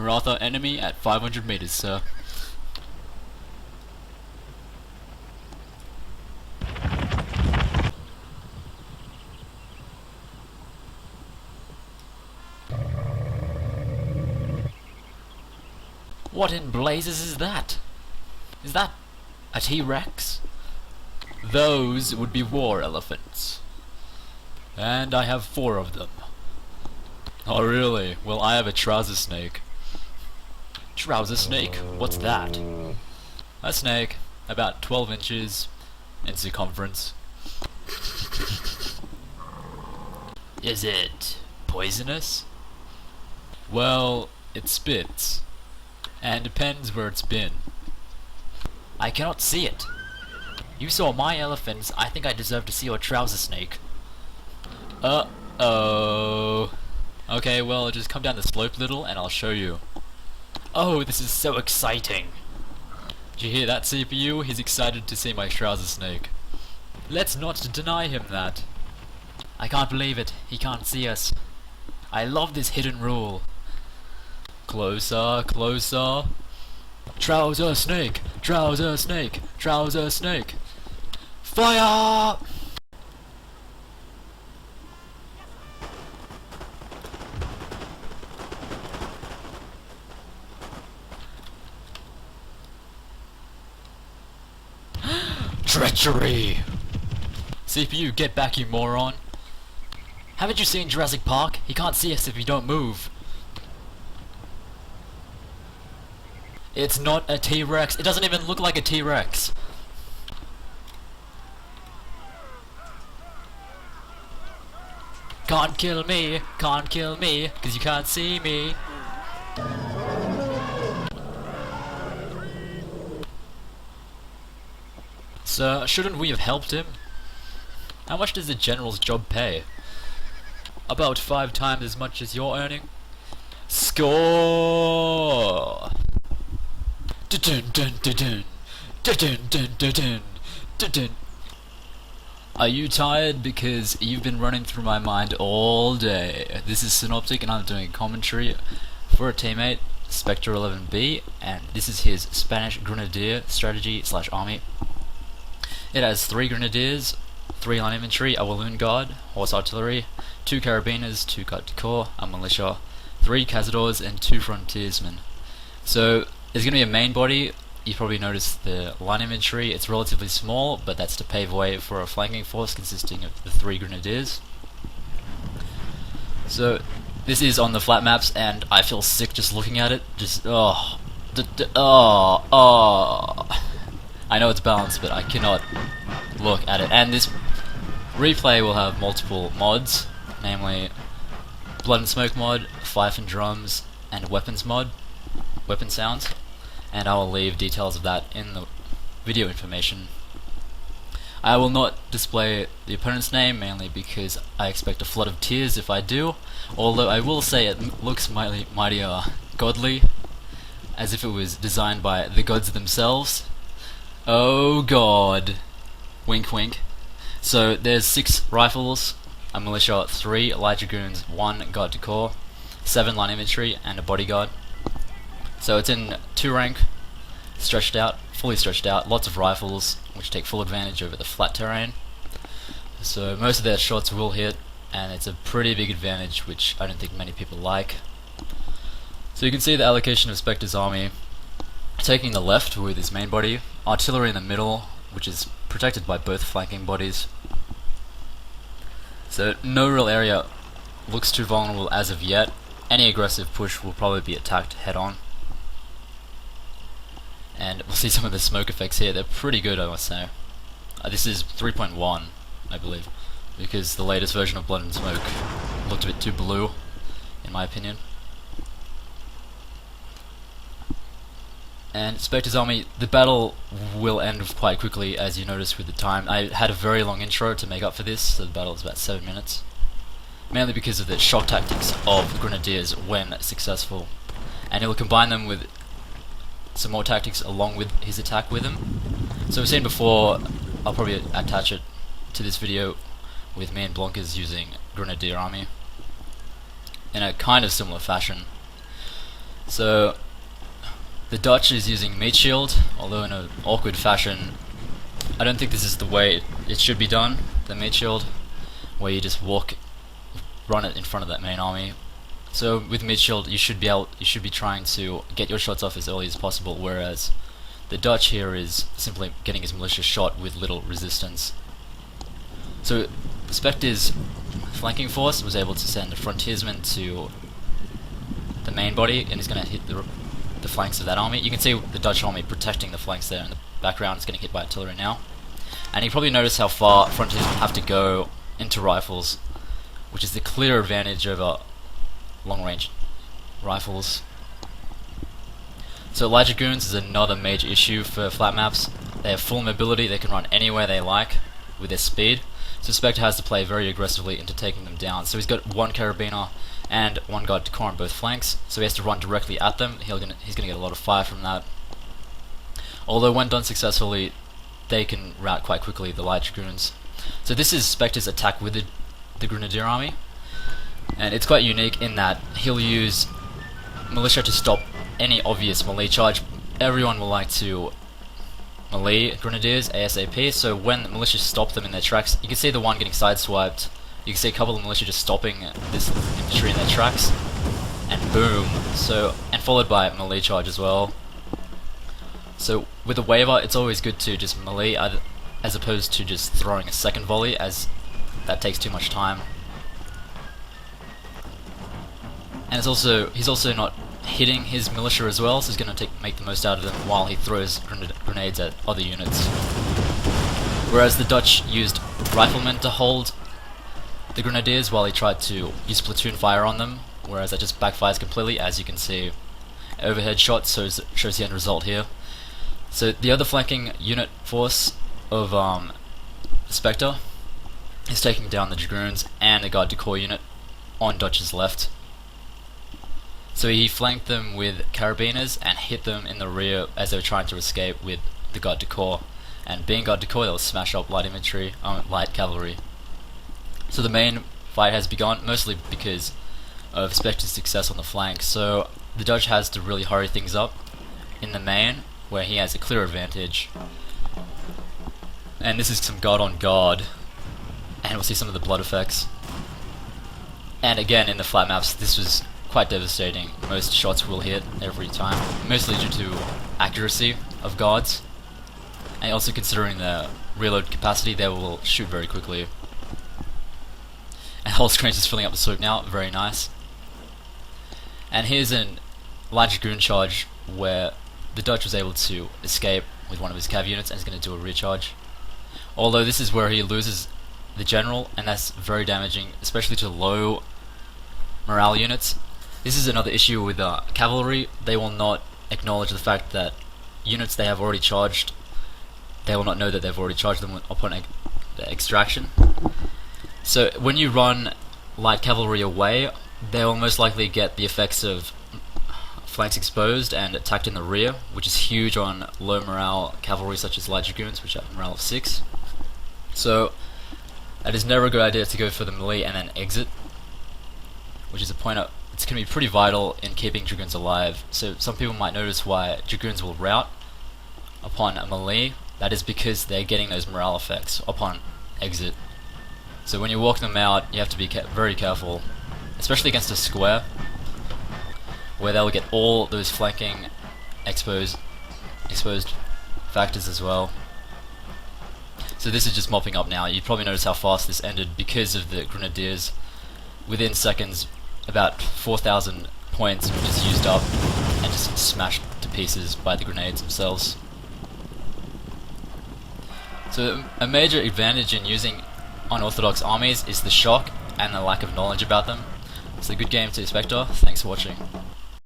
Maratha enemy at 500 meters, sir. What in blazes is that? Is that a T-Rex? Those would be war elephants. And I have 4 of them. Oh really? Well, I have a trouser snake. Trouser snake? What's that? A snake, about 12 inches in circumference. Is it poisonous? Well, it spits. And depends where it's been. I cannot see it. You saw my elephants, I think I deserve to see your trouser snake. Uh-oh. Okay, well, just come down the slope a little and I'll show you. Oh, this is so exciting. Did you hear that, CPU? He's excited to see my trouser snake. Let's not deny him that. I can't believe it. He can't see us. I love this hidden rule. Closer, closer. Trouser snake, trouser snake, trouser snake. Fire! Treachery! CPU, get back, you moron. Haven't you seen Jurassic Park? He can't see us if we don't move. It's not a T-Rex. It doesn't even look like a T-Rex. Can't kill me, 'cause you can't see me. Sir, shouldn't we have helped him? How much does the general's job pay? About 5 times as much as you're earning. Score! Are you tired? Because you've been running through my mind all day. This is Synoptic and I'm doing a commentary for a teammate, Spectre11B, and this is his Spanish Grenadier strategy / army. It has 3 Grenadiers, 3 line infantry, a Walloon Guard, horse artillery, 2 Caribeeners, 2 Garde, a Militia, 3 Cazadores, and 2 Frontiersmen. So there's going to be a main body. You probably noticed the line infantry. It's relatively small, but that's to pave way for a flanking force consisting of the 3 Grenadiers. So this is on the flat maps, and I feel sick just looking at it. Just I know it's balanced, but I cannot look at it. And this replay will have multiple mods, namely Blood and Smoke mod, Fife and Drums, and Weapons mod, weapon sounds, and I will leave details of that in the video information. I will not display the opponent's name, mainly because I expect a flood of tears if I do, although I will say it looks mighty godly, as if it was designed by the gods themselves. Oh god. Wink wink. So there's 6 rifles, a militia, 3 light dragoons, 1 Garde, 7 line infantry, and a bodyguard. So it's in 2 rank, stretched out, fully stretched out, lots of rifles, which take full advantage over the flat terrain. So most of their shots will hit, and it's a pretty big advantage, which I don't think many people like. So you can see the allocation of Spectre's army, taking the left with his main body, artillery in the middle, which is protected by both flanking bodies. So no real area looks too vulnerable as of yet. Any aggressive push will probably be attacked head on. And we'll see some of the smoke effects here. They're pretty good, I must say. This is 3.1, I believe, because the latest version of Blood and Smoke looked a bit too blue, in my opinion. And Spectre's army, the battle will end quite quickly, as you notice with the time. I had a very long intro to make up for this, so the battle is about 7 minutes. Mainly because of the shock tactics of Grenadiers when successful. And he'll combine them with some more tactics along with his attack with him. So we've seen before, I'll probably attach it to this video, with me and Blonkers using Grenadier army in a kind of similar fashion. So the Dutch is using meat shield, although in an awkward fashion. I don't think this is the way it should be done, the meat shield, where you just run it in front of that main army. So with meat shield you should be trying to get your shots off as early as possible, whereas the Dutch here is simply getting his militia shot with little resistance. So Spectre's flanking force was able to send a Frontiersmen to the main body, and is going to hit the flanks of that army. You can see the Dutch army protecting the flanks there in the background. It's getting hit by artillery now. And you probably notice how far Frontiersmen have to go into rifles, which is the clear advantage over long range rifles. So light dragoons is another major issue for flat maps. They have full mobility, they can run anywhere they like with their speed. So Spectre has to play very aggressively into taking them down. So he's got one Carabiner and one Garde on both flanks, so he has to run directly at them. He's going to get a lot of fire from that. Although when done successfully, they can rout quite quickly, the light dragoons. So this is Spectre's attack with the Grenadier army, and it's quite unique in that he'll use Militia to stop any obvious melee charge. Everyone will like to melee Grenadiers ASAP, so when the Militia stop them in their tracks, you can see the one getting sideswiped. You can see a couple of Militia just stopping this infantry in their tracks, and boom. So, and followed by a melee charge as well. So with a waiver, it's always good to just melee as opposed to just throwing a second volley, as that takes too much time. And he's also not hitting his militia as well, so he's going to make the most out of them while he throws grenades at other units. Whereas the Dutch used riflemen to hold the Grenadiers while he tried to use platoon fire on them, whereas that just backfires completely, as you can see. Overhead shot shows the end result here. So the other flanking unit force of Spectre is taking down the Dragoons and the Garde du Corps unit on Dutch's left. So he flanked them with Caribeeners and hit them in the rear as they were trying to escape with the Garde du Corps. And being Garde du Corps, they'll smash up light infantry, light cavalry. So the main fight has begun, mostly because of Spectre's success on the flank. So the Dutch has to really hurry things up in the main, where he has a clear advantage. And this is some guard on guard, and we'll see some of the blood effects. And again, in the flat maps, this was quite devastating. Most shots will hit every time, mostly due to accuracy of guards, and also considering the reload capacity, they will shoot very quickly. And whole screen's just filling up the slope now, very nice. And here's a light dragoon charge where the Dutch was able to escape with one of his cav units and is going to do a recharge. Although this is where he loses the general, and that's very damaging, especially to low morale units. This is another issue with cavalry. They will not acknowledge the fact that units they have already charged, they will not know that they've already charged them upon the extraction. So when you run light cavalry away, they will most likely get the effects of flanks exposed and attacked in the rear, which is huge on low morale cavalry such as light dragoons, which have morale of 6. So it is never a good idea to go for the melee and then exit, which is a point out. It's going to be pretty vital in keeping dragoons alive. So some people might notice why dragoons will rout upon a melee. That is because they're getting those morale effects upon exit. So when you walk them out, you have to be very careful, especially against a square, where they'll get all those flanking exposed factors as well. So this is just mopping up now. You probably notice how fast this ended because of the Grenadiers. Within seconds, about 4,000 points were just used up and just smashed to pieces by the grenades themselves. So a major advantage in using unorthodox armies is the shock and the lack of knowledge about them. So good game to Spectre, thanks for watching.